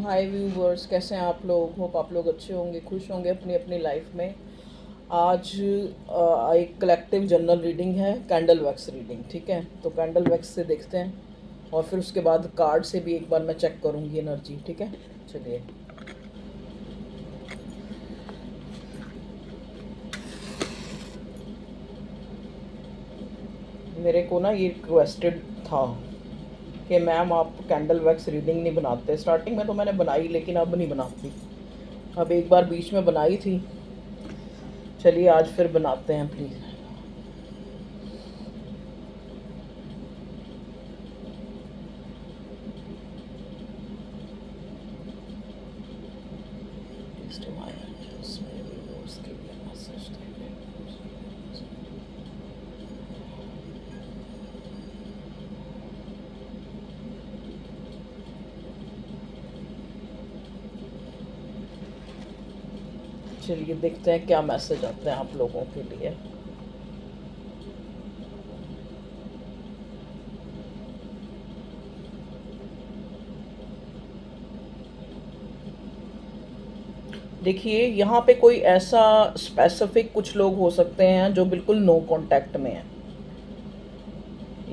हाय viewers, कैसे हैं आप लोग। होप आप लोग अच्छे होंगे, खुश होंगे अपनी अपनी लाइफ में। आज एक कलेक्टिव जनरल रीडिंग है, कैंडल वैक्स रीडिंग। ठीक है, तो कैंडल वैक्स से देखते हैं और फिर उसके बाद कार्ड से भी एक बार मैं चेक करूँगी एनर्जी। ठीक है, चलिए। मेरे को ना ये रिक्वेस्टेड था कि मैम आप कैंडल वैक्स रीडिंग नहीं बनाते। स्टार्टिंग में तो मैंने बनाई, लेकिन अब नहीं बनाती। अब एक बार बीच में बनाई थी, चलिए आज फिर बनाते हैं प्लीज़। चलिए देखते हैं क्या मैसेज आते हैं आप लोगों के लिए। देखिए, यहाँ पे कोई ऐसा स्पेसिफिक कुछ लोग हो सकते हैं जो बिल्कुल नो कांटेक्ट में हैं।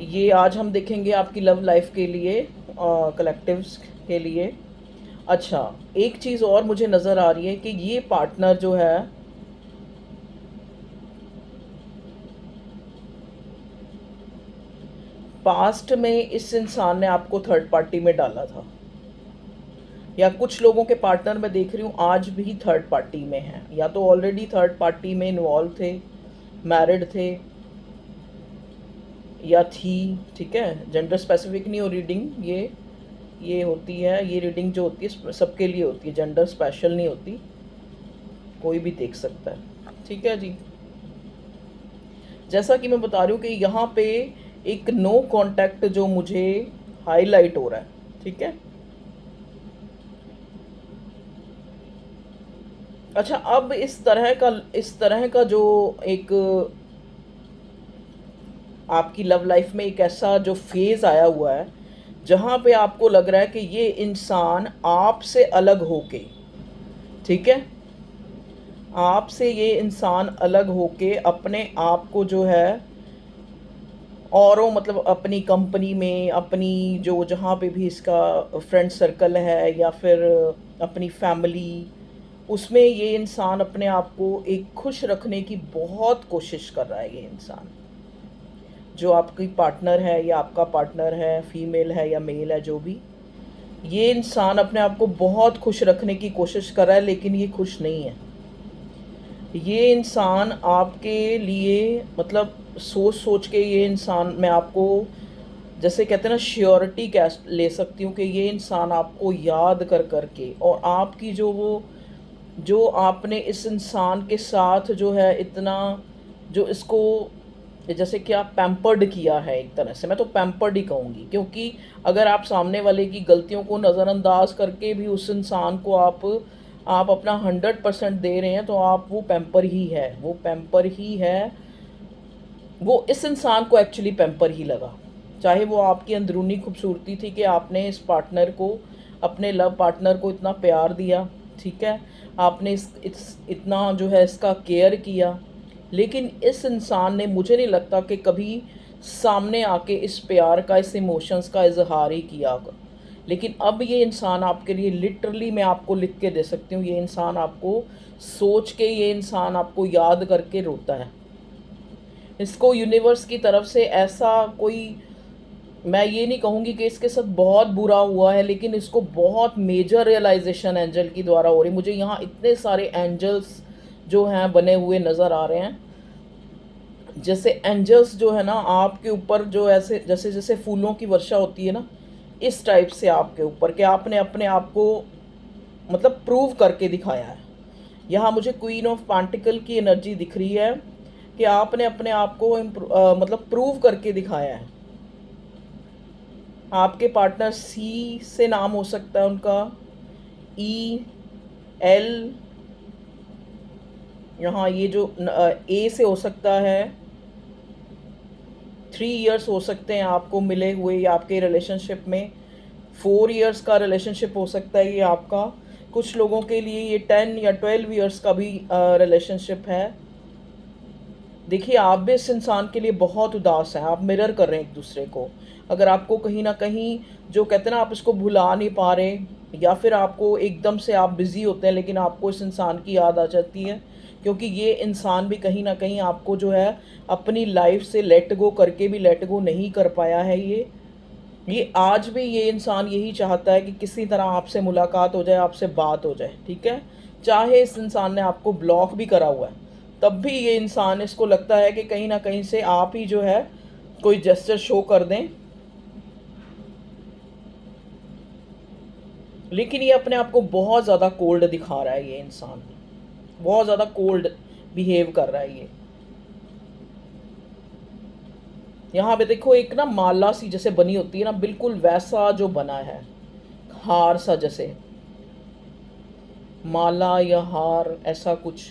ये आज हम देखेंगे आपकी लव लाइफ के लिए, कलेक्टिव्स के लिए। अच्छा, एक चीज़ और मुझे नज़र आ रही है कि ये पार्टनर जो है पास्ट में इस इंसान ने आपको थर्ड पार्टी में डाला था, या कुछ लोगों के पार्टनर मैं देख रही हूँ आज भी थर्ड पार्टी में हैं, या तो ऑलरेडी थर्ड पार्टी में इन्वॉल्व थे, मैरिड थे या थी। ठीक है, जेंडर स्पेसिफिक नहीं हो रीडिंग, ये होती है, ये रीडिंग जो होती है सबके लिए होती है, जेंडर स्पेशल नहीं होती, कोई भी देख सकता है। ठीक है जी, जैसा कि मैं बता रही हूँ कि यहाँ पे एक नो कांटेक्ट जो मुझे हाईलाइट हो रहा है। ठीक है, अच्छा, अब इस तरह का जो एक आपकी लव लाइफ में एक ऐसा जो फेज़ आया हुआ है जहाँ पे आपको लग रहा है कि ये इंसान आपसे अलग होके, ठीक है, आपसे ये इंसान अलग होके अपने आप को जो है, और वो मतलब अपनी कंपनी में, अपनी जो जहाँ पे भी इसका फ्रेंड सर्कल है या फिर अपनी फैमिली, उसमें ये इंसान अपने आप को एक खुश रखने की बहुत कोशिश कर रहा है। ये इंसान जो आपकी पार्टनर है या आपका पार्टनर है, फीमेल है या मेल है, जो भी, ये इंसान अपने आप को बहुत खुश रखने की कोशिश कर रहा है, लेकिन ये खुश नहीं है। ये इंसान आपके लिए मतलब सोच सोच के, ये इंसान, मैं आपको जैसे कहते हैं ना, श्योरिटी कैश ले सकती हूँ कि ये इंसान आपको याद कर करके, और आपकी जो आपने इस इंसान के साथ जो है इतना, जो इसको जैसे कि आप पैम्पर्ड किया है, एक तरह से मैं तो पैम्पर्ड ही कहूँगी, क्योंकि अगर आप सामने वाले की गलतियों को नज़रअंदाज करके भी उस इंसान को आप अपना 100% दे रहे हैं, तो आप वो पैम्पर ही है, वो पैम्पर ही है। वो इस इंसान को एक्चुअली पैम्पर ही लगा, चाहे वो आपकी अंदरूनी खूबसूरती थी कि आपने इस पार्टनर को, अपने लव पार्टनर को इतना प्यार दिया, ठीक है, आपने इतना जो है इसका केयर किया, लेकिन इस इंसान ने, मुझे नहीं लगता कि कभी सामने आके इस प्यार का, इस इमोशंस का इजहार ही किया होगा। लेकिन अब ये इंसान आपके लिए, लिटरली मैं आपको लिख के दे सकती हूँ, ये इंसान आपको सोच के, ये इंसान आपको याद करके रोता है। इसको यूनिवर्स की तरफ से ऐसा कोई, मैं ये नहीं कहूँगी कि इसके साथ बहुत बुरा हुआ है, लेकिन इसको बहुत मेजर रियलाइजेशन एंजल की द्वारा हो रही। मुझे यहाँ इतने सारे एंजल्स जो हैं बने हुए नज़र आ रहे हैं, जैसे एंजल्स जो है ना आपके ऊपर, जो ऐसे जैसे जैसे फूलों की वर्षा होती है ना, इस टाइप से आपके ऊपर, कि आपने अपने आप को मतलब प्रूव करके दिखाया है। यहाँ मुझे क्वीन ऑफ पेंटिकल की एनर्जी दिख रही है कि आपने अपने आप को मतलब प्रूव करके दिखाया है। आपके पार्टनर सी से नाम हो सकता है उनका, ई, एल, यहाँ ये जो ए से हो सकता है, 3 इयर्स हो सकते हैं आपको मिले हुए या आपके रिलेशनशिप में। 4 इयर्स का रिलेशनशिप हो सकता है ये आपका। कुछ लोगों के लिए ये 10 या 12 इयर्स का भी रिलेशनशिप है। देखिए, आप भी इस इंसान के लिए बहुत उदास हैं, आप मिरर कर रहे हैं एक दूसरे को। अगर आपको कहीं ना कहीं, जो कहते हैं ना, आप इसको भुला नहीं पा रहे, या फिर आपको एकदम से आप बिज़ी होते हैं लेकिन आपको इस इंसान की याद आ जाती है, क्योंकि ये इंसान भी कहीं ना कहीं आपको जो है अपनी लाइफ से लेट गो करके भी लेट गो नहीं कर पाया है। ये आज भी ये इंसान यही चाहता है कि किसी तरह आपसे मुलाकात हो जाए, आपसे बात हो जाए, ठीक है। चाहे इस इंसान ने आपको ब्लॉक भी करा हुआ है, तब भी ये इंसान, इसको लगता है कि कहीं ना कहीं से आप ही जो है कोई जेस्चर शो कर दें। लेकिन ये अपने आप को बहुत ज़्यादा कोल्ड दिखा रहा है, ये इंसान बहुत ज़्यादा कोल्ड बिहेव कर रहा है ये। यहाँ पे देखो, एक ना माला सी जैसे बनी होती है ना, बिल्कुल वैसा जो बना है, हार सा, जैसे माला या हार ऐसा कुछ,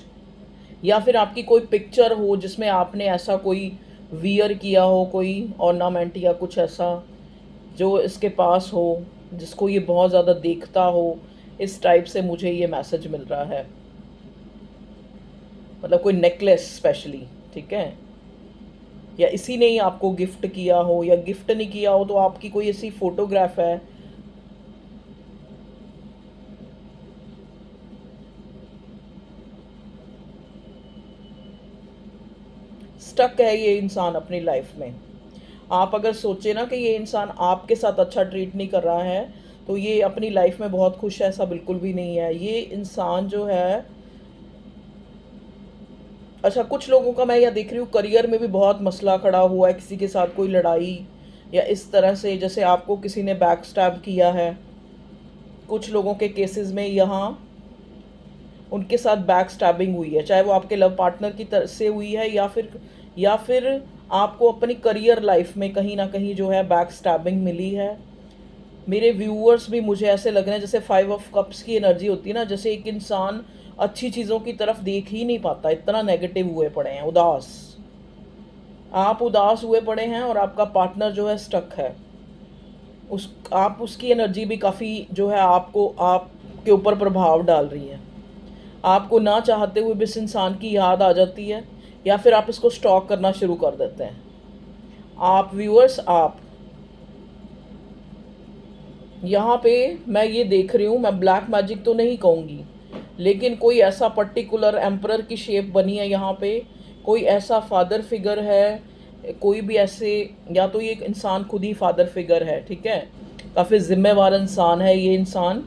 या फिर आपकी कोई पिक्चर हो जिसमें आपने ऐसा कोई वियर किया हो, कोई ऑर्नामेंट या कुछ ऐसा जो इसके पास हो, जिसको ये बहुत ज़्यादा देखता हो। इस टाइप से मुझे ये मैसेज मिल रहा है, मतलब कोई नेकलेस स्पेशली, ठीक है, या इसी ने ही आपको गिफ्ट किया हो, या गिफ्ट नहीं किया हो तो आपकी कोई ऐसी फोटोग्राफ है। स्टक है ये इंसान अपनी लाइफ में। आप अगर सोचे ना कि ये इंसान आपके साथ अच्छा ट्रीट नहीं कर रहा है, तो ये अपनी लाइफ में बहुत खुश है, ऐसा बिल्कुल भी नहीं है। ये इंसान जो है, अच्छा, कुछ लोगों का मैं यह देख रही हूँ करियर में भी बहुत मसला खड़ा हुआ है, किसी के साथ कोई लड़ाई, या इस तरह से जैसे आपको किसी ने बैक स्टैब किया है। कुछ लोगों के केसेस में यहाँ उनके साथ बैक स्टैबिंग हुई है, चाहे वो आपके लव पार्टनर की तरफ से हुई है, या फिर आपको अपनी करियर लाइफ में कहीं ना कहीं जो है बैक स्टैबिंग मिली है। मेरे व्यूअर्स भी मुझे ऐसे लग रहे हैं जैसे 5 ऑफ कप्स की एनर्जी होती है ना, जैसे एक इंसान अच्छी चीज़ों की तरफ देख ही नहीं पाता, इतना नेगेटिव हुए पड़े हैं, उदास। आप उदास हुए पड़े हैं और आपका पार्टनर जो है स्टक है। आप उसकी एनर्जी भी काफ़ी जो है आपको, आपके ऊपर प्रभाव डाल रही है। आपको ना चाहते हुए भी इस इंसान की याद आ जाती है, या फिर आप इसको स्टॉक करना शुरू कर देते हैं। आप व्यूअर्स, आप यहाँ पे मैं ये देख रही हूँ, मैं ब्लैक मैजिक तो नहीं कहूँगी, लेकिन कोई ऐसा पर्टिकुलर एम्परर की शेप बनी है यहाँ पे, कोई ऐसा फादर फिगर है, कोई भी ऐसे, या तो ये एक इंसान खुद ही फादर फिगर है, ठीक है, काफ़ी जिम्मेवार इंसान है ये इंसान।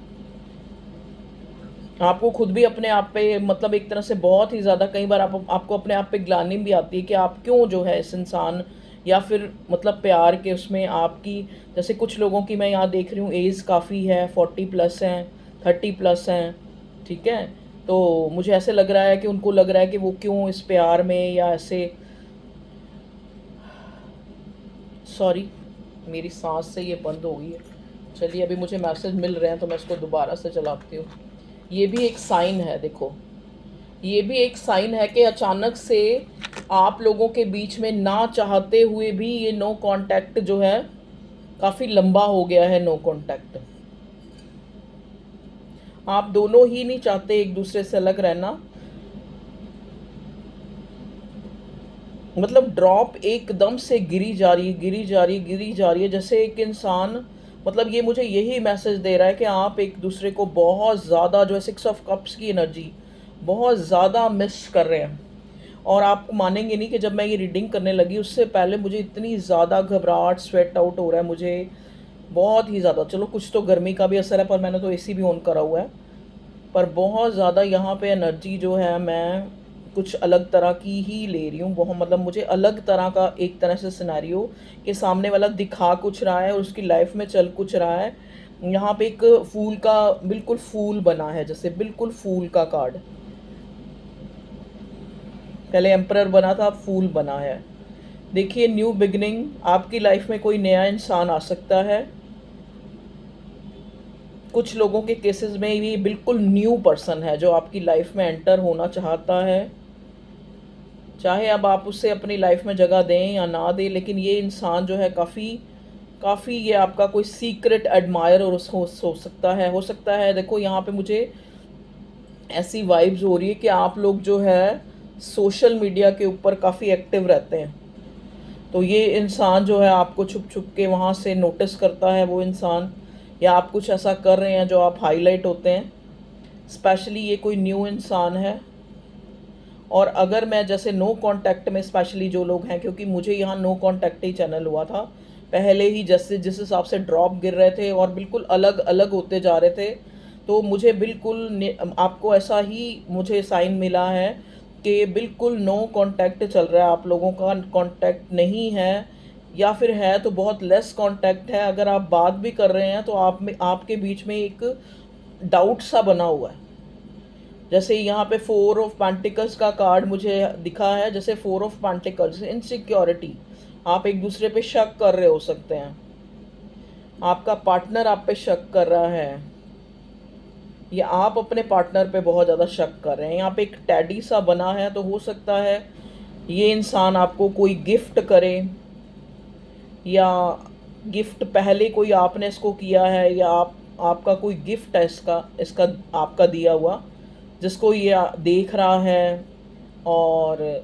आपको खुद भी अपने आप पे, मतलब एक तरह से बहुत ही ज़्यादा, कई बार आपको अपने आप पे ग्लानि भी आती है कि आप क्यों जो है इस इंसान, या फिर मतलब प्यार के उसमें आपकी, जैसे कुछ लोगों की मैं यहाँ देख रही हूँ एज काफ़ी है, 40+ हैं, 30+ हैं, ठीक है। तो मुझे ऐसे लग रहा है कि उनको लग रहा है कि वो क्यों इस प्यार में, या ऐसे, सॉरी मेरी सांस से ये बंद हो गई है। चलिए, अभी मुझे मैसेज मिल रहे हैं तो मैं इसको दोबारा से चलाती हूँ। ये भी एक साइन है, देखो, ये भी एक साइन है कि अचानक से आप लोगों के बीच में ना चाहते हुए भी ये नो कांटेक्ट जो है काफ़ी लंबा हो गया है। नो कांटेक्ट, आप दोनों ही नहीं चाहते एक दूसरे से अलग रहना, मतलब ड्रॉप एकदम से गिरी जा रही है, गिरी जा रही है, गिरी जा रही है, जैसे एक इंसान, मतलब ये मुझे यही मैसेज दे रहा है कि आप एक दूसरे को बहुत ज़्यादा जो है 6 ऑफ कप्स की एनर्जी बहुत ज़्यादा मिस कर रहे हैं। और आप मानेंगे नहीं कि जब मैं ये रीडिंग करने लगी उससे पहले मुझे इतनी ज़्यादा घबराहट, स्वेट आउट हो रहा है मुझे बहुत ही ज़्यादा। चलो, कुछ तो गर्मी का भी असर है, पर मैंने तो एसी भी ऑन करा हुआ है, पर बहुत ज़्यादा यहाँ पे एनर्जी जो है मैं कुछ अलग तरह की ही ले रही हूँ। बहुत, मतलब मुझे अलग तरह का एक तरह से सिनेरियो कि सामने वाला दिखा कुछ रहा है और उसकी लाइफ में चल कुछ रहा है। यहाँ पे एक फूल का, बिल्कुल फूल बना है, जैसे बिल्कुल फूल का कार्ड, पहले एम्परर बना था, अब फूल बना है। देखिए, न्यू बिगिनिंग, आपकी लाइफ में कोई नया इंसान आ सकता है। कुछ लोगों के केसेस में ये बिल्कुल न्यू पर्सन है जो आपकी लाइफ में एंटर होना चाहता है, चाहे अब आप उससे अपनी लाइफ में जगह दें या ना दें, लेकिन ये इंसान जो है काफ़ी काफ़ी ये आपका कोई सीक्रेट एडमायर और हो सकता है। देखो यहाँ पे मुझे ऐसी वाइब्स हो रही है कि आप लोग जो है सोशल मीडिया के ऊपर काफ़ी एक्टिव रहते हैं। तो ये इंसान जो है आपको छुप छुप के वहाँ से नोटिस करता है, वो इंसान, या आप कुछ ऐसा कर रहे हैं जो आप हाईलाइट होते हैं। स्पेशली ये कोई न्यू इंसान है। और अगर मैं जैसे नो कांटेक्ट में स्पेशली जो लोग हैं, क्योंकि मुझे यहाँ नो कांटेक्ट ही चैनल हुआ था पहले ही, जैसे जिस हिसाब से ड्रॉप गिर रहे थे और बिल्कुल अलग अलग होते जा रहे थे, तो मुझे बिल्कुल आपको ऐसा ही मुझे साइन मिला है कि बिल्कुल नो कांटेक्ट चल रहा है, आप लोगों का कांटेक्ट नहीं है, या फिर है तो बहुत लेस कांटेक्ट है। अगर आप बात भी कर रहे हैं तो आप में आपके बीच में एक डाउट सा बना हुआ है। जैसे यहाँ पे 4 ऑफ पेंटिकल्स का कार्ड मुझे दिखा है, जैसे 4 ऑफ पेंटिकल्स, इनसिक्योरिटी, आप एक दूसरे पे शक कर रहे हो सकते हैं, आपका पार्टनर आप पे शक कर रहा है, या आप अपने पार्टनर पे बहुत ज़्यादा शक कर रहे हैं। यहाँ पे एक टैडी सा बना है, तो हो सकता है ये इंसान आपको कोई गिफ्ट करे, या गिफ्ट पहले कोई आपने इसको किया है, या आपका कोई गिफ्ट है इसका इसका आपका दिया हुआ, जिसको ये देख रहा है। और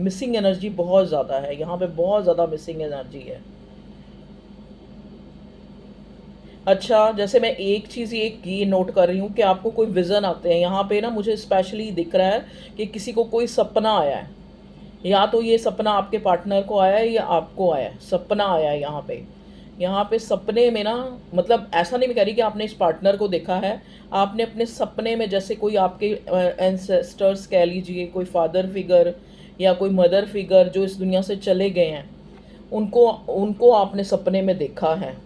मिसिंग एनर्जी बहुत ज़्यादा है यहाँ पे, बहुत ज़्यादा मिसिंग एनर्जी है। अच्छा, जैसे मैं एक चीज़ ये नोट कर रही हूँ कि आपको कोई विज़न आते हैं यहाँ पे ना, मुझे स्पेशली दिख रहा है कि किसी को कोई सपना आया है, या तो ये सपना आपके पार्टनर को आया है या आपको आया है, सपना आया है यहाँ पे सपने में ना, मतलब ऐसा नहीं मैं कह रही कि आपने इस पार्टनर को देखा है, आपने अपने सपने में जैसे कोई आपके एंसेस्टर्स कह लीजिए, कोई फादर फिगर या कोई मदर फिगर जो इस दुनिया से चले गए हैं, उनको उनको आपने सपने में देखा है।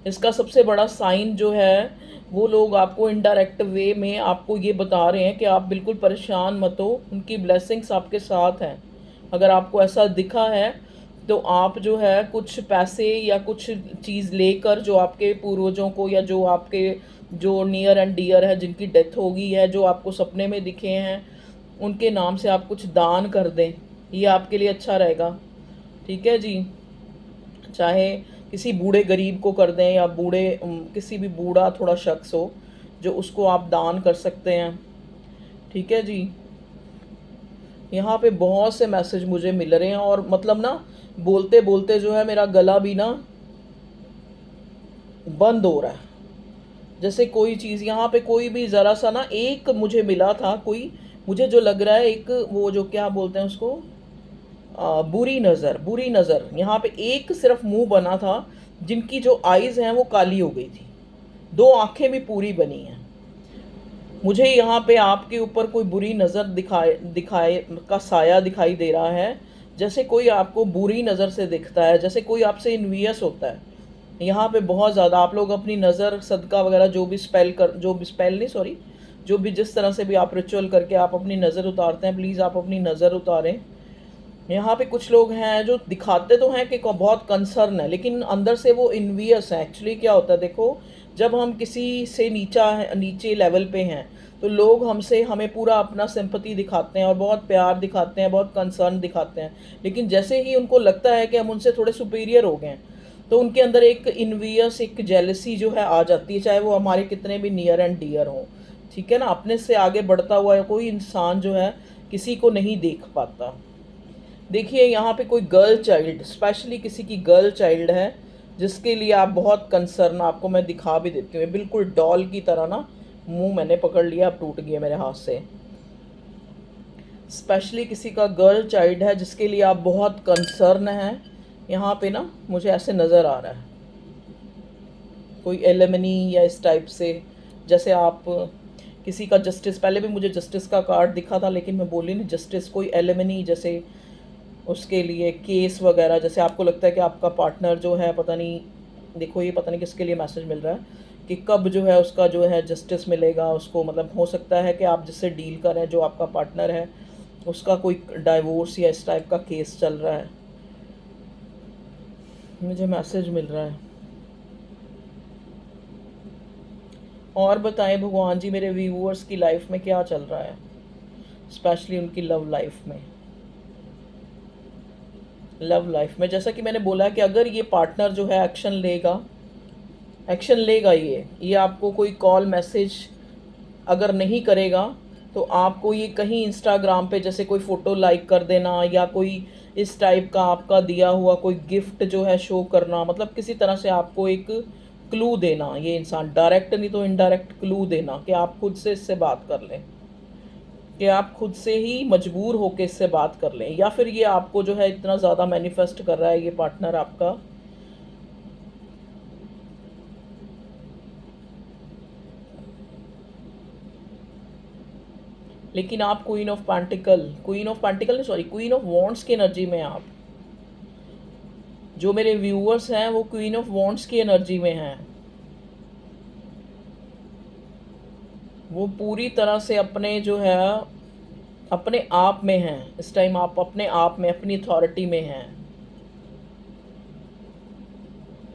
इसका सबसे बड़ा साइन जो है, वो लोग आपको इनडायरेक्ट वे में आपको ये बता रहे हैं कि आप बिल्कुल परेशान मत हो, उनकी ब्लेसिंग्स आपके साथ हैं। अगर आपको ऐसा दिखा है तो आप जो है कुछ पैसे या कुछ चीज़ लेकर, जो आपके पूर्वजों को या जो आपके जो नियर एंड डियर है, जिनकी डेथ हो गई है, जो आपको सपने में दिखे हैं, उनके नाम से आप कुछ दान कर दें, ये आपके लिए अच्छा रहेगा। ठीक है जी। चाहे किसी बूढ़े गरीब को कर दें, या किसी भी बूढ़ा थोड़ा शख्स हो जो उसको आप दान कर सकते हैं। ठीक है जी। यहाँ पे बहुत से मैसेज मुझे मिल रहे हैं, और मतलब ना बोलते बोलते जो है मेरा गला भी ना बंद हो रहा है। जैसे कोई चीज़ यहाँ पे, कोई भी ज़रा सा ना, एक मुझे मिला था कोई, मुझे जो लग रहा है एक वो जो क्या बोलते हैं उसको, बुरी नज़र। यहाँ पे एक सिर्फ मुंह बना था, जिनकी जो आइज़ हैं वो काली हो गई थी, 2 आंखें भी पूरी बनी हैं। मुझे यहाँ पे आपके ऊपर कोई बुरी नज़र दिखाए दिखाए का साया दिखाई दे रहा है, जैसे कोई आपको बुरी नज़र से दिखता है, जैसे कोई आपसे इन्वियस होता है। यहाँ पे बहुत ज़्यादा आप लोग अपनी नज़र सदका वगैरह जो भी स्पेल नहीं, सॉरी, जो भी जिस तरह से भी आप रिचुअल करके आप अपनी नज़र उतारते हैं, प्लीज़ आप अपनी नज़र उतारें। यहाँ पे कुछ लोग हैं जो दिखाते तो हैं कि बहुत कंसर्न है, लेकिन अंदर से वो इन्वियस है। एक्चुअली क्या होता है, देखो, जब हम किसी से नीचे लेवल पे हैं, तो लोग हमें पूरा अपना सिंपैथी दिखाते हैं और बहुत प्यार दिखाते हैं, बहुत कंसर्न दिखाते हैं। लेकिन जैसे ही उनको लगता है कि हम उनसे थोड़े सुपीरियर हो गए हैं, तो उनके अंदर एक इन्वियस, एक जेलसी जो है आ जाती है, चाहे वो हमारे कितने भी नियर एंड डियर हों। ठीक है ना। अपने से आगे बढ़ता हुआ कोई इंसान जो है किसी को नहीं देख पाता। देखिए यहाँ पे कोई गर्ल चाइल्ड, स्पेशली किसी की गर्ल चाइल्ड है, जिसके लिए आप बहुत कंसर्न, आपको मैं दिखा भी देती हूँ, बिल्कुल डॉल की तरह ना, मुंह मैंने पकड़ लिया, अब टूट गया मेरे हाथ से। स्पेशली किसी का गर्ल चाइल्ड है जिसके लिए आप बहुत कंसर्न हैं। यहाँ पे ना मुझे ऐसे नज़र आ रहा है कोई एलिमनी या इस टाइप से, जैसे आप किसी का जस्टिस, पहले भी मुझे जस्टिस का कार्ड दिखा था, लेकिन मैं बोली नहीं, जस्टिस कोई एलिमनी, जैसे उसके लिए केस वगैरह, जैसे आपको लगता है कि आपका पार्टनर जो है, पता नहीं, देखो ये पता नहीं किसके लिए मैसेज मिल रहा है कि कब जो है उसका जो है जस्टिस मिलेगा उसको। मतलब हो सकता है कि आप जिससे डील कर रहे हैं, जो आपका पार्टनर है, उसका कोई डाइवोर्स या इस टाइप का केस चल रहा है, मुझे मैसेज मिल रहा है। और बताएं भगवान जी, मेरे व्यूअर्स की लाइफ में क्या चल रहा है, स्पेशली उनकी लव लाइफ में। लव लाइफ में जैसा कि मैंने बोला कि अगर ये पार्टनर जो है एक्शन लेगा, ये आपको कोई कॉल मैसेज अगर नहीं करेगा, तो आपको ये कहीं इंस्टाग्राम पे जैसे कोई फ़ोटो लाइक कर देना, या कोई इस टाइप का आपका दिया हुआ कोई गिफ्ट जो है शो करना, मतलब किसी तरह से आपको एक क्लू देना, ये इंसान डायरेक्ट नहीं तो इनडायरेक्ट क्लू देना कि आप खुद से इससे बात कर लें, कि आप खुद से ही मजबूर होकर इससे बात कर लें, या फिर ये आपको जो है इतना ज़्यादा मैनिफेस्ट कर रहा है ये पार्टनर आपका, लेकिन आप queen of pentacle sorry queen of wands की एनर्जी में, आप जो मेरे व्यूअर्स हैं वो क्वीन ऑफ वॉन्ड्स की एनर्जी में हैं। वो पूरी तरह से अपने जो है अपने आप में हैं इस टाइम, आप अपने आप में अपनी अथॉरिटी में हैं।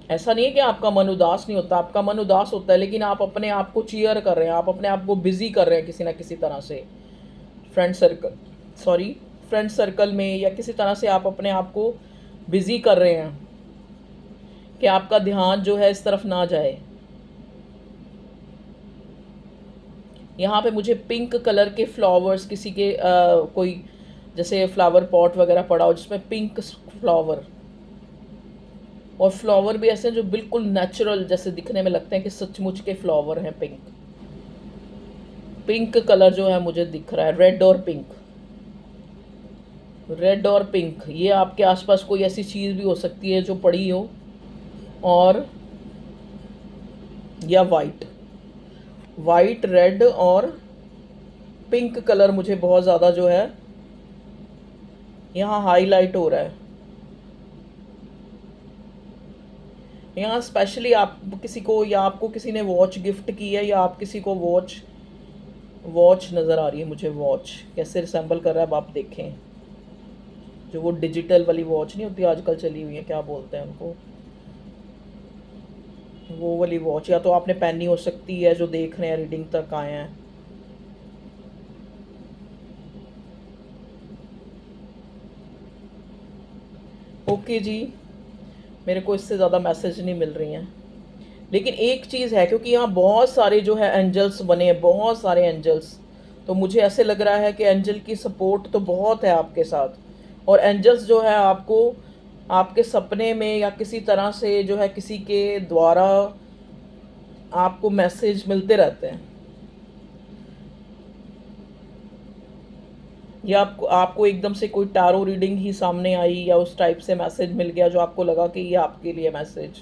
ऐसा नहीं है कि आपका मन उदास नहीं होता, आपका मन उदास होता है, लेकिन आप अपने आप को चीयर कर रहे हैं, आप अपने आप को बिजी कर रहे हैं किसी ना किसी तरह से, फ्रेंड सर्कल में या किसी तरह से आप अपने आप को बिजी कर रहे हैं कि आपका ध्यान जो है इस तरफ ना जाए। यहाँ पे मुझे पिंक कलर के फ्लावर्स किसी के कोई जैसे फ्लावर पॉट वगैरह पड़ा हो जिसमें पिंक फ्लावर, और फ्लावर भी ऐसे जो बिल्कुल नेचुरल जैसे दिखने में लगते हैं कि सचमुच के फ्लावर हैं। पिंक कलर जो है मुझे दिख रहा है, रेड और पिंक, ये आपके आसपास कोई ऐसी चीज़ भी हो सकती है जो पड़ी हो, और या वाइट रेड और पिंक कलर मुझे बहुत ज़्यादा जो है यहाँ हाईलाइट हो रहा है। यहाँ स्पेशली आप किसी को, या आपको किसी ने वॉच गिफ्ट की है, या आप किसी को वॉच नज़र आ रही है मुझे। वॉच कैसे रिसेंबल कर रहा है अब आप देखें, जो वो डिजिटल वाली वॉच नहीं होती आजकल चली हुई है, क्या बोलते हैं उनको, वो वाली वॉच, या तो आपने पहनी हो सकती है जो देख रहे हैं रीडिंग तक आए हैं। ओके जी, मेरे को इससे ज़्यादा मैसेज नहीं मिल रही हैं, लेकिन एक चीज़ है, क्योंकि यहाँ बहुत सारे जो है एंजल्स बने हैं, बहुत सारे एंजल्स, तो मुझे ऐसे लग रहा है कि एंजल की सपोर्ट तो बहुत है आपके साथ, और एंजल्स जो है आपको आपके सपने में या किसी तरह से जो है किसी के द्वारा आपको मैसेज मिलते रहते हैं, या आपको एकदम से कोई टैरो रीडिंग ही सामने आई, या उस टाइप से मैसेज मिल गया जो आपको लगा कि ये आपके लिए मैसेज।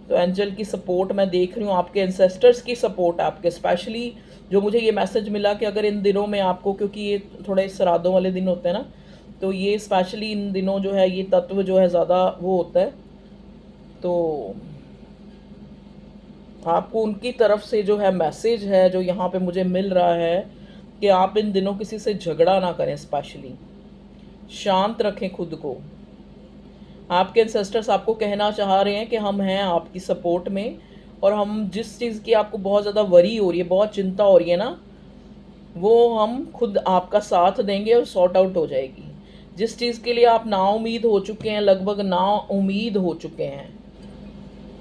तो एंजल की सपोर्ट मैं देख रही हूँ, आपके एंसेस्टर्स की सपोर्ट आपके, स्पेशली जो मुझे ये मैसेज मिला कि अगर इन दिनों में आपको, क्योंकि ये थोड़े श्राद्धों वाले दिन होते हैं ना, तो ये स्पेशली इन दिनों जो है ये तत्व जो है ज़्यादा वो होता है, तो आपको उनकी तरफ से जो है मैसेज है जो यहाँ पे मुझे मिल रहा है कि आप इन दिनों किसी से झगड़ा ना करें, स्पेशली शांत रखें खुद को। आपके एंसेस्टर्स आपको कहना चाह रहे हैं कि हम हैं आपकी सपोर्ट में, और हम जिस चीज़ की आपको बहुत ज़्यादा वरी हो रही है, बहुत चिंता हो रही है ना, वो हम खुद आपका साथ देंगे और सॉर्ट आउट हो जाएगी। जिस चीज़ के लिए आप नाउम्मीद हो चुके हैं, लगभग नाउम्मीद हो चुके हैं,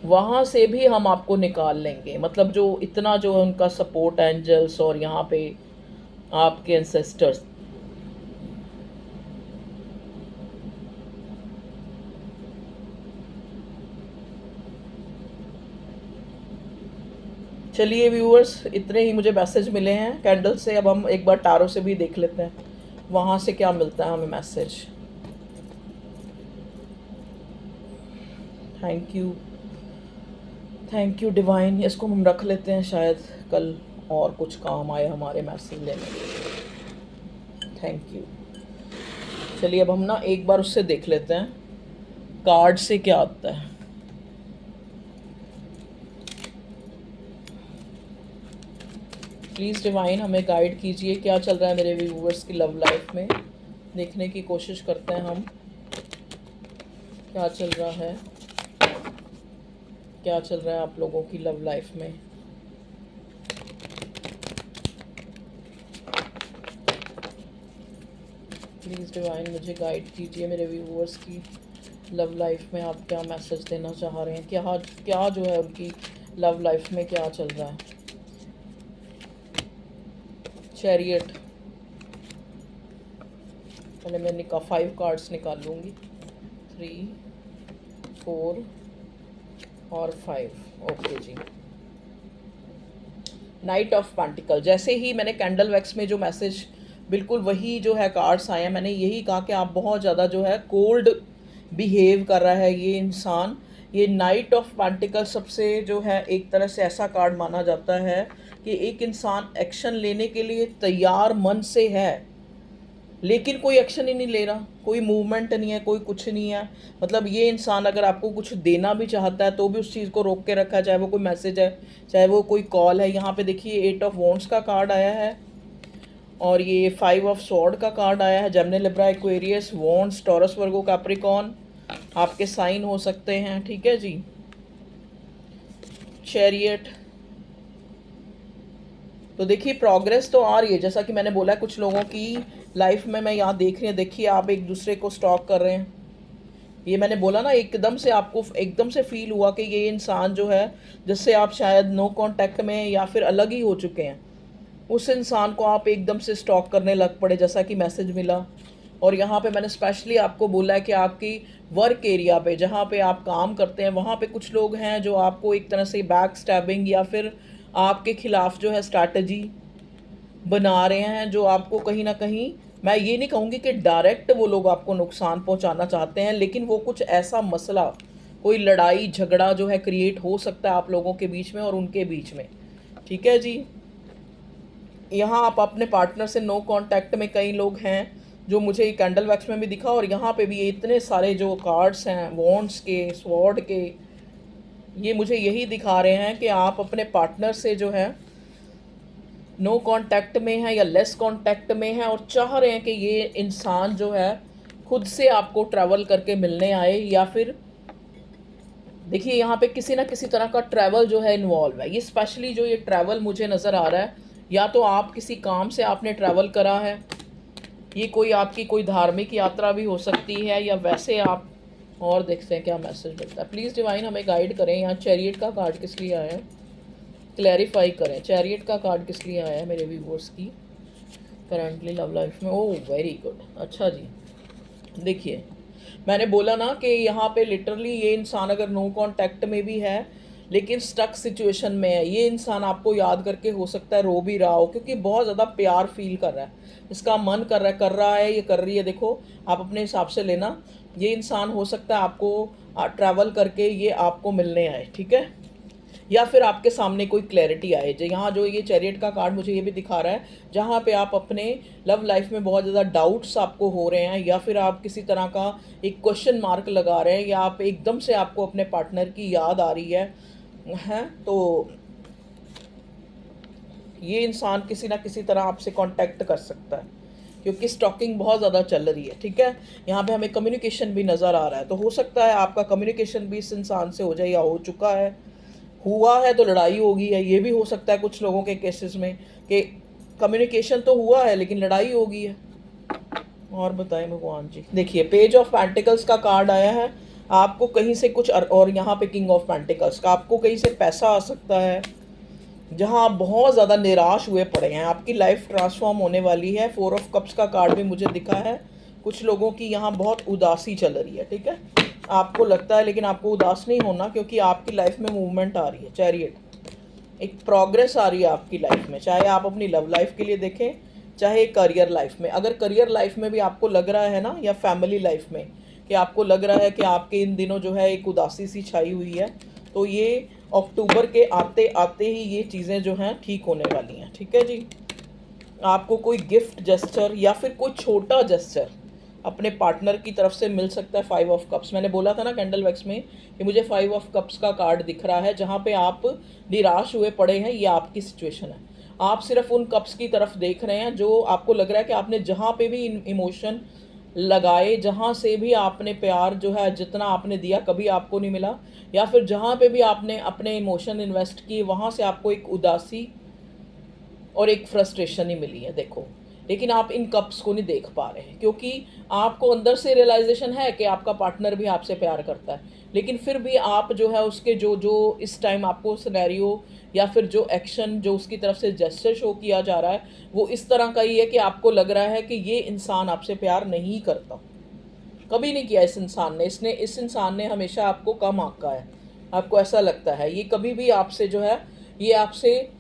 वहाँ से भी हम आपको निकाल लेंगे। मतलब जो इतना जो है उनका सपोर्ट एंजल्स और यहाँ पे आपके एंसेस्टर्स। चलिए व्यूअर्स, इतने ही मुझे मैसेज मिले हैं कैंडल से। अब हम एक बार टारो से भी देख लेते हैं वहाँ से क्या मिलता है हमें मैसेज। Thank you divine. इसको हम रख लेते हैं, शायद कल और कुछ काम आए हमारे मैसेज लेने के। Thank you. चलिए अब हम ना एक बार उससे देख लेते हैं कार्ड से क्या आता है। प्लीज़ डिवाइन हमें गाइड कीजिए, क्या चल रहा है मेरे व्यूअर्स की लव लाइफ में। देखने की कोशिश करते हैं हम क्या चल रहा है, क्या चल रहा है आप लोगों की लव लाइफ में। प्लीज़ डिवाइन मुझे गाइड कीजिए, मेरे व्यूअर्स की लव लाइफ में आप क्या मैसेज देना चाह रहे हैं, क्या क्या जो है उनकी लव लाइफ में क्या चल रहा है। चैरियट, पहले मैं 5 कार्ड्स निकाल लूँगी, 3, 4 और 5। ओके जी। नाइट ऑफ पेंटिकल, जैसे ही मैंने कैंडल वैक्स में जो मैसेज बिल्कुल वही जो है कार्ड्स आए हैं, मैंने यही कहा कि आप बहुत ज़्यादा जो है कोल्ड बिहेव कर रहा है ये इंसान। ये नाइट ऑफ पेंटिकल सबसे जो है एक तरह से ऐसा कार्ड माना जाता है कि एक इंसान एक्शन लेने के लिए तैयार मन से है, लेकिन कोई एक्शन ही नहीं ले रहा, कोई मूवमेंट नहीं है, कोई कुछ नहीं है। मतलब ये इंसान अगर आपको कुछ देना भी चाहता है तो भी उस चीज़ को रोक के रखा है, चाहे वो कोई मैसेज है, चाहे वो कोई कॉल है। यहाँ पे देखिए 8 ऑफ वॉन्ड्स का कार्ड आया है और ये 5 ऑफ स्वॉर्ड का कार्ड आया है। Gemini, Libra, Aquarius, wands, Taurus, Virgo, Capricorn आपके साइन हो सकते हैं, ठीक है जी। चैरियट, तो देखिए प्रोग्रेस तो आ रही है, जैसा कि मैंने बोला कुछ लोगों की लाइफ में मैं यहाँ देख रही हूँ। देखिए आप एक दूसरे को स्टॉक कर रहे हैं, ये मैंने बोला ना, एकदम से आपको एकदम से फील हुआ कि ये इंसान जो है जिससे आप शायद नो कांटेक्ट में या फिर अलग ही हो चुके हैं, उस इंसान को आप एकदम से स्टॉक करने लग पड़े, जैसा कि मैसेज मिला। और यहाँ पे मैंने स्पेशली आपको बोला है कि आपकी वर्क एरिया पे जहाँ पे आप काम करते हैं वहाँ पे कुछ लोग हैं जो आपको एक तरह से बैक स्टैबिंग या फिर आपके खिलाफ जो है स्ट्रैटेजी बना रहे हैं, जो आपको कहीं ना कहीं, मैं ये नहीं कहूँगी कि डायरेक्ट वो लोग आपको नुकसान पहुँचाना चाहते हैं, लेकिन वो कुछ ऐसा मसला, कोई लड़ाई झगड़ा जो है क्रिएट हो सकता है आप लोगों के बीच में और उनके बीच में, ठीक है जी। यहाँ आप अपने पार्टनर से नो कांटेक्ट में कई लोग हैं, जो मुझे कैंडल वैक्स में भी दिखा और यहाँ पे भी ये इतने सारे जो कार्ड्स हैं वॉन्ड्स के, स्वॉर्ड के, ये मुझे यही दिखा रहे हैं कि आप अपने पार्टनर से जो है नो कांटेक्ट में है या लेस कांटेक्ट में है और चाह रहे हैं कि ये इंसान जो है खुद से आपको ट्रैवल करके मिलने आए, या फिर देखिए यहाँ पे किसी ना किसी तरह का ट्रैवल जो है इन्वॉल्व है। ये स्पेशली जो ये ट्रैवल मुझे नज़र आ रहा है, या तो आप किसी काम से आपने ट्रैवल करा है, ये कोई आपकी कोई धार्मिक यात्रा भी हो सकती है, या वैसे आप, और देखते हैं क्या मैसेज मिलता है। प्लीज़ डिवाइन हमें गाइड करें। यहाँ चैरियट का कार्ड किस लिए आया है, क्लैरिफाई करें। चैरियट का कार्ड किस लिए आया है मेरे व्यूअर्स की करंटली लव लाइफ में। ओह वेरी गुड, अच्छा जी। देखिए मैंने बोला ना कि यहाँ पे लिटरली ये इंसान अगर नो कांटेक्ट में भी है लेकिन स्टक सिचुएशन में है, ये इंसान आपको याद करके हो सकता है रो भी रहा हो, क्योंकि बहुत ज़्यादा प्यार फील कर रहा है, इसका मन कर रहा है, ये कर रही है। देखो आप अपने हिसाब से लेना, ये इंसान हो सकता है आपको ट्रैवल करके ये आपको मिलने आए, ठीक है, या फिर आपके सामने कोई क्लैरिटी आए। जो यहाँ जो ये चैरियट का कार्ड मुझे ये भी दिखा रहा है, जहाँ पे आप अपने लव लाइफ में बहुत ज़्यादा डाउट्स आपको हो रहे हैं, या फिर आप किसी तरह का एक क्वेश्चन मार्क लगा रहे हैं, या आप एकदम से आपको अपने पार्टनर की याद आ रही है तो ये इंसान किसी ना किसी तरह आपसे कांटेक्ट कर सकता है, क्योंकि स्टॉकिंग बहुत ज़्यादा चल रही है, ठीक है। यहाँ पे हमें कम्युनिकेशन भी नज़र आ रहा है, तो हो सकता है आपका कम्युनिकेशन भी इस इंसान से हो जाए या हो चुका है, हुआ है तो लड़ाई होगी है। ये भी हो सकता है कुछ लोगों के केसेस में कि कम्युनिकेशन तो हुआ है लेकिन लड़ाई हो गई है। और बताएं भगवान जी। देखिए पेज ऑफ पेंटिकल्स का कार्ड आया है, आपको कहीं से कुछ, और यहाँ पे किंग ऑफ पेंटिकल्स का, आपको कहीं से पैसा आ सकता है जहाँ आप बहुत ज़्यादा निराश हुए पड़े हैं, आपकी लाइफ ट्रांसफॉर्म होने वाली है। 4 ऑफ कप्स का कार्ड भी मुझे दिखा है, कुछ लोगों की यहाँ बहुत उदासी चल रही है, ठीक है, आपको लगता है, लेकिन आपको उदास नहीं होना क्योंकि आपकी लाइफ में मूवमेंट आ रही है। चैरियट, एक प्रोग्रेस आ रही है आपकी लाइफ में, चाहे आप अपनी लव लाइफ के लिए देखें चाहे करियर लाइफ में। अगर करियर लाइफ में भी आपको लग रहा है ना, या फैमिली लाइफ में कि आपको लग रहा है कि आपके इन दिनों जो है एक उदासी सी छाई हुई है, तो ये अक्टूबर के आते आते ही ये चीज़ें जो हैं ठीक होने वाली हैं, ठीक है जी। आपको कोई गिफ्ट जेस्चर या फिर कोई छोटा जेस्चर अपने पार्टनर की तरफ से मिल सकता है। 5 ऑफ कप्स, मैंने बोला था ना कैंडल वैक्स में कि मुझे 5 ऑफ कप्स का कार्ड दिख रहा है, जहाँ पे आप निराश हुए पड़े हैं, ये आपकी सिचुएशन है। आप सिर्फ उन कप्स की तरफ देख रहे हैं जो आपको लग रहा है कि आपने जहाँ पे भी इमोशन लगाए, जहाँ से भी आपने प्यार जो है जितना आपने दिया कभी आपको नहीं मिला, या फिर जहाँ पे भी आपने अपने इमोशन इन्वेस्ट किए वहाँ से आपको एक उदासी और एक फ्रस्ट्रेशन ही मिली है। देखो लेकिन आप इन कप्स को नहीं देख पा रहे हैं, क्योंकि आपको अंदर से रियलाइजेशन है कि आपका पार्टनर भी आपसे प्यार करता है, लेकिन फिर भी आप जो है उसके जो जो इस टाइम आपको सिनेरियो या फिर जो एक्शन जो उसकी तरफ से जेस्चर शो किया जा रहा है वो इस तरह का ही है कि आपको लग रहा है कि ये इंसान आपसे प्यार नहीं करता। कभी नहीं किया इस इंसान ने हमेशा आपको कम आंका है, आपको ऐसा लगता है। ये कभी भी आपसे जो है ये आपसे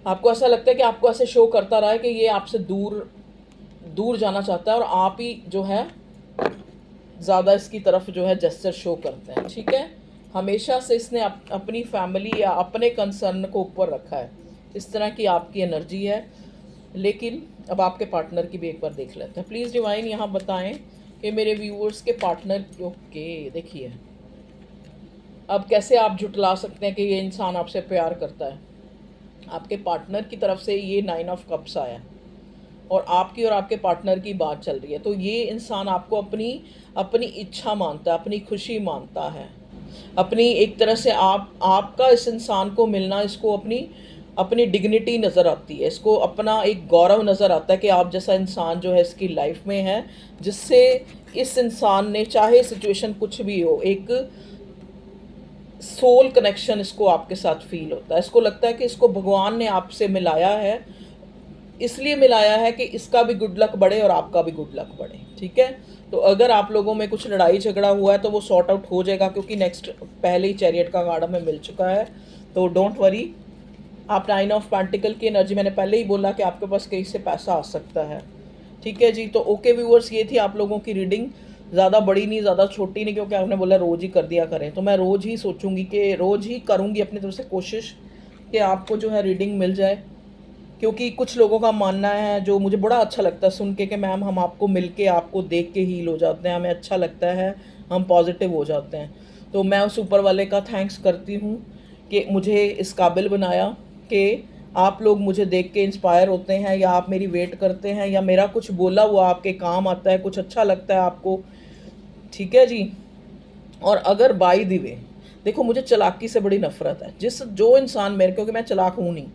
आपको ऐसा लगता है कि आपको ऐसे शो करता रहा है कि ये आपसे दूर दूर जाना चाहता है और आप ही जो है ज़्यादा इसकी तरफ जो है जेस्चर शो करते हैं। ठीक है, हमेशा से इसने अपनी फैमिली या अपने कंसर्न को ऊपर रखा है, इस तरह की आपकी एनर्जी है। लेकिन अब आपके पार्टनर की भी एक बार देख लेते हैं। प्लीज़ डिवाइन यहाँ बताएं कि मेरे व्यूअर्स के पार्टनर, ओके देखिए अब कैसे आप झुटला सकते हैं कि ये इंसान आपसे प्यार करता है। आपके पार्टनर की तरफ से ये 9 ऑफ कप्स आया और आपकी और आपके पार्टनर की बात चल रही है, तो ये इंसान आपको अपनी अपनी इच्छा मानता है, अपनी खुशी मानता है, अपनी एक तरह से आपका इस इंसान को मिलना इसको अपनी अपनी डिग्निटी नज़र आती है, इसको अपना एक गौरव नज़र आता है कि आप जैसा इंसान जो है इसकी लाइफ में है, जिससे इस इंसान ने चाहे सिचुएशन कुछ भी हो एक सोल कनेक्शन इसको आपके साथ फील होता है। इसको लगता है कि इसको भगवान ने आपसे मिलाया है, इसलिए मिलाया है कि इसका भी गुड लक बढ़े और आपका भी गुड लक बढ़े। ठीक है, तो अगर आप लोगों में कुछ लड़ाई झगड़ा हुआ है तो वो सॉर्ट आउट हो जाएगा, क्योंकि नेक्स्ट पहले ही चैरियट का कार्ड हमें मिल चुका है, तो डोंट वरी। आप 9 ऑफ पेंटिकल की एनर्जी, मैंने पहले ही बोला कि आपके पास कहीं से पैसा आ सकता है। ठीक है जी, तो ओके व्यूअर्स, ये थी आप लोगों की रीडिंग। ज़्यादा बड़ी नहीं, ज़्यादा छोटी नहीं, क्योंकि आपने बोला रोज़ ही कर दिया करें, तो मैं रोज़ ही सोचूंगी कि रोज़ ही करूँगी अपनी तरफ से कोशिश कि आपको जो है रीडिंग मिल जाए। क्योंकि कुछ लोगों का मानना है, जो मुझे बड़ा अच्छा लगता है सुन के, कि मैम हम आपको मिल के आपको देख के हील हो जाते हैं, हमें अच्छा लगता है, हम पॉजिटिव हो जाते हैं। तो मैं उस ऊपर वाले का थैंक्स करती हूँ कि मुझे इस काबिल बनाया कि आप लोग मुझे देख के इंस्पायर होते हैं, या आप मेरी वेट करते हैं, या मेरा कुछ बोला हुआ आपके काम आता है, कुछ अच्छा लगता है आपको। ठीक है जी, और अगर बाय द वे देखो, मुझे चालाकी से बड़ी नफरत है। जो इंसान मेरे, क्योंकि मैं चालाक हूँ नहीं,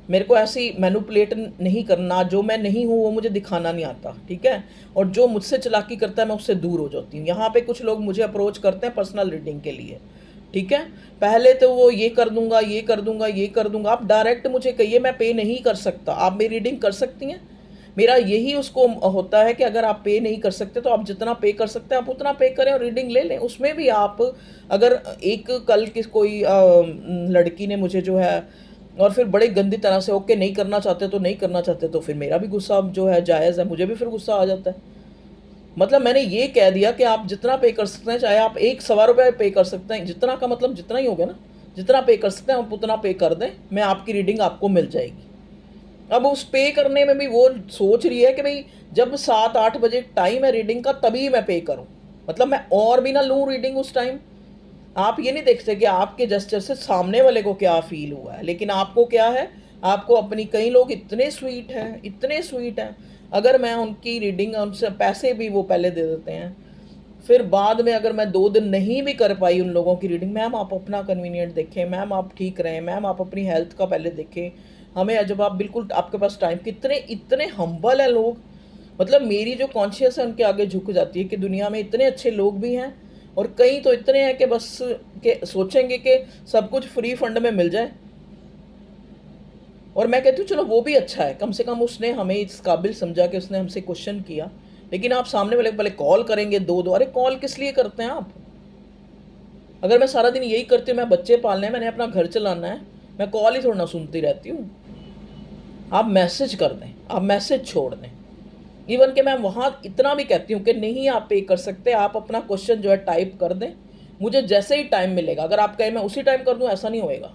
मेरे को ऐसी मैनिपुलेट नहीं करना, जो मैं नहीं हूँ वो मुझे दिखाना नहीं आता। ठीक है, और जो मुझसे चालाकी करता है मैं उससे दूर हो जाती हूँ। यहाँ पे कुछ लोग मुझे अप्रोच करते हैं पर्सनल रीडिंग के लिए। ठीक है, पहले तो वो ये कर दूंगा, ये कर दूंगा, ये कर दूंगा। आप डायरेक्ट मुझे कहिए, मैं पे नहीं कर सकता, आप मेरी रीडिंग कर सकती हैं। मेरा यही उसको होता है कि अगर आप पे नहीं कर सकते तो आप जितना पे कर सकते हैं आप उतना पे करें और रीडिंग ले लें। उसमें भी आप अगर एक कल कोई लड़की ने मुझे जो है, और फिर बड़े गंदी तरह से ओके नहीं करना चाहते तो नहीं करना चाहते, तो फिर मेरा भी गुस्सा जो है जायज़ है, मुझे भी फिर गुस्सा आ जाता है। मतलब मैंने ये कह दिया कि आप जितना पे कर सकते हैं, चाहे आप 1 सवा रुपये पे कर सकते हैं, जितना का मतलब जितना ही हो गया ना, जितना पे कर सकते हैं आप उतना पे कर दें, मैं आपकी रीडिंग आपको मिल जाएगी। अब उस पे करने में भी वो सोच रही है कि भाई जब 7-8 बजे टाइम है रीडिंग का तभी मैं पे करूं, मतलब मैं और भी ना लूं रीडिंग उस टाइम। आप ये नहीं देखते कि आपके जेस्चर से सामने वाले को क्या फील हुआ है, लेकिन आपको क्या है, आपको अपनी, कई लोग इतने स्वीट हैं, इतने स्वीट हैं, अगर मैं उनकी रीडिंग, उनसे पैसे भी वो पहले दे देते हैं, फिर बाद में अगर मैं 2 दिन नहीं भी कर पाई उन लोगों की रीडिंग, मैम आप अपना कन्वीनियंट देखें, मैम आप ठीक रहें, मैम आप अपनी हेल्थ का पहले देखें, हमें जब आप बिल्कुल आपके पास टाइम, कितने इतने हम्बल हैं लोग। मतलब मेरी जो कॉन्शियस है उनके आगे झुक जाती है कि दुनिया में इतने अच्छे लोग भी हैं, और कई तो इतने हैं कि बस के सोचेंगे कि सब कुछ फ्री फंड में मिल जाए। और मैं कहती हूँ चलो वो भी अच्छा है, कम से कम उसने हमें इस काबिल समझा कि उसने हमसे क्वेश्चन किया। लेकिन आप सामने वाले पहले कॉल करेंगे, दो दो, अरे कॉल किस लिए करते हैं आप? अगर मैं सारा दिन यही करती हूँ, मैं बच्चे पालने हैं, मैंने अपना घर चलाना है, मैं कॉल ही थोड़ा ना सुनती रहती हूँ। आप मैसेज कर दें, आप मैसेज छोड़ दें। इवन कि मैं वहाँ इतना भी कहती हूँ कि नहीं आप पे कर सकते, आप अपना क्वेश्चन जो है टाइप कर दें, मुझे जैसे ही टाइम मिलेगा, अगर आप कहें मैं उसी टाइम कर दूँ, ऐसा नहीं होएगा।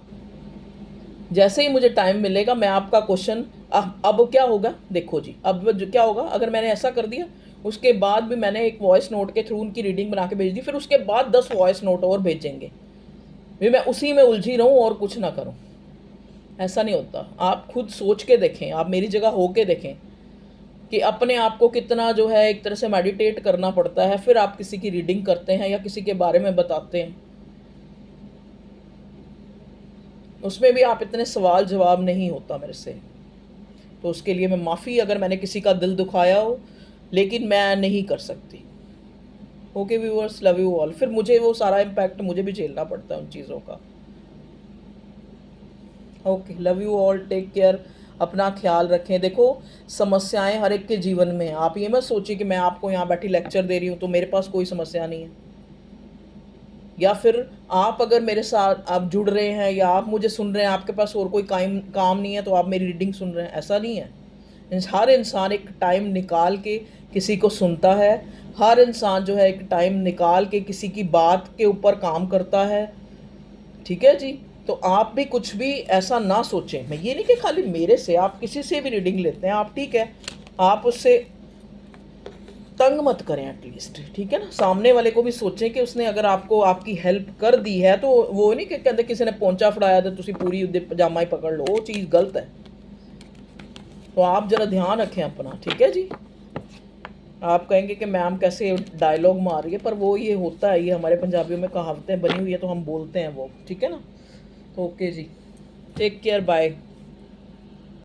जैसे ही मुझे टाइम मिलेगा मैं आपका क्वेश्चन, अब क्या होगा देखो जी, अब जो क्या होगा, अगर मैंने ऐसा कर दिया, उसके बाद भी मैंने एक वॉइस नोट के थ्रू उनकी रीडिंग बना के भेज दी, फिर उसके बाद 10 वॉइस नोट और भेजेंगे, फिर मैं उसी में उलझी रहूँ और कुछ ना करूँ। ऐसा नहीं होता। आप खुद सोच के देखें, आप मेरी जगह हो के देखें कि अपने आप को कितना जो है एक तरह से मेडिटेट करना पड़ता है, फिर आप किसी की रीडिंग करते हैं या किसी के बारे में बताते हैं। उसमें भी आप इतने सवाल जवाब नहीं होता मेरे से, तो उसके लिए मैं माफ़ी अगर मैंने किसी का दिल दुखाया हो, लेकिन मैं नहीं कर सकती। Okay viewers, love you all. फिर मुझे वो सारा इम्पैक्ट मुझे भी झेलना पड़ता है उन चीज़ों का। Okay, love you all, take care, अपना ख्याल रखें। देखो, समस्याएं हर एक के जीवन में हैं। आप ये मत सोचिए कि मैं आपको यहाँ बैठी लेक्चर दे रही हूँ तो मेरे पास कोई समस्या नहीं है, या फिर आप अगर मेरे साथ आप जुड़ रहे हैं या आप मुझे सुन रहे हैं, आपके पास और कोई काम नहीं है तो आप मेरी रीडिंग सुन रहे हैं, ऐसा नहीं है। हर इंसान एक टाइम निकाल के किसी को सुनता है, हर इंसान जो है एक टाइम निकाल के किसी की बात के ऊपर काम करता है, ठीक है जी। तो आप भी कुछ भी ऐसा ना सोचें। मैं ये नहीं कि खाली मेरे से, आप किसी से भी रीडिंग लेते हैं, आप ठीक है, आप उससे तंग मत करें एटलीस्ट, ठीक है ना। सामने वाले को भी सोचें कि उसने अगर आपको आपकी हेल्प कर दी है तो वो नहीं कि कहते किसी ने पोंचा फड़ाया तो तुसी पूरी पजामा ही पकड़ लो, वो चीज़ गलत है। तो आप ज़रा ध्यान रखें अपना, ठीक है जी। आप कहेंगे कि मैम कैसे डायलॉग मार रही है, पर वो ये होता है, ये हमारे पंजाबियों में कहावतें बनी हुई है तो हम बोलते हैं वो, ठीक है ना। तो ओके जी, टेक केयर, बाय।